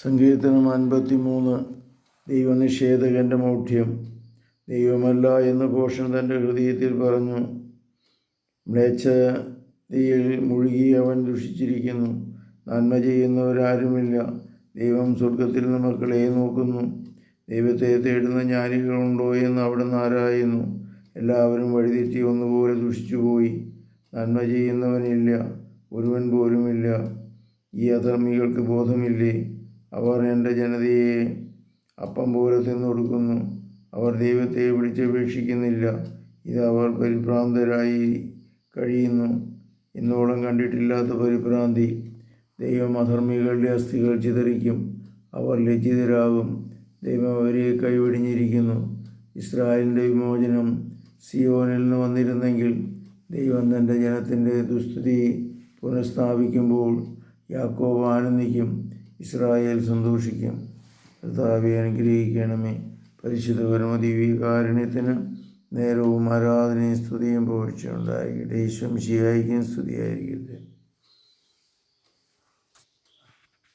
സങ്കീർത്തനം 53. ദൈവനിഷേധകൻ്റെ മൗഢ്യം. ദൈവമല്ല എന്ന് ഭോഷൻ തൻ്റെ ഹൃദയത്തിൽ പറഞ്ഞു. മ്ലേച്ഛതയിൽ മുഴുകി അവൻ ദുഷിച്ചിരിക്കുന്നു. നന്മ ചെയ്യുന്നവരാരുമില്ല. ദൈവം സ്വർഗത്തിൽ നിന്ന് മക്കളെ നോക്കുന്നു. ദൈവത്തെ തേടുന്ന ജ്ഞാനികളുണ്ടോ എന്ന് അവിടുന്ന് ആരായുന്നു. എല്ലാവരും വഴിതെറ്റി ഒന്നുപോലെ ദുഷിച്ചുപോയി. നന്മ ചെയ്യുന്നവനില്ല, ഒരുവൻ പോലുമില്ല. ഈ അധർമ്മികൾക്ക് ബോധമില്ലേ? അവർ എൻ്റെ ജനതയെ അപ്പം പോലെ തിന്നൊടുക്കുന്നു. അവർ ദൈവത്തെ വിളിച്ചപേക്ഷിക്കുന്നില്ല. ഇത് അവർ പരിഭ്രാന്തരായി കഴിയുന്നു. ഇന്നോളം കണ്ടിട്ടില്ലാത്ത പരിഭ്രാന്തി. ദൈവം അധർമ്മികളുടെ അസ്ഥികൾ ചിതറിക്കും. അവർ ലജ്ജിതരാകും. ദൈവം അവരെ കൈവെടിഞ്ഞിരിക്കുന്നു. ഇസ്രായേലിൻ്റെ വിമോചനം സിയോനിൽ നിന്ന് വന്നിരുന്നെങ്കിൽ, ദൈവം തൻ്റെ ജനത്തിൻ്റെ ദുസ്തുതി പുനഃസ്ഥാപിക്കുമ്പോൾ യാക്കോബ് ആനന്ദിക്കും, ഇസ്രായേൽ സന്തോഷിക്കും. കർത്താവെ, അനുഗ്രഹിക്കണമേ. പരിശുദ്ധ പരമദിവ്യകാരുണ്യത്തിന് നേരവും ആരാധനയും സ്തുതിയും പുകഴ്ചയുണ്ടായിരിക്കട്ടെ. ഈശോ മിശിഹായ്ക്കും സ്തുതിയായിരിക്കട്ടെ.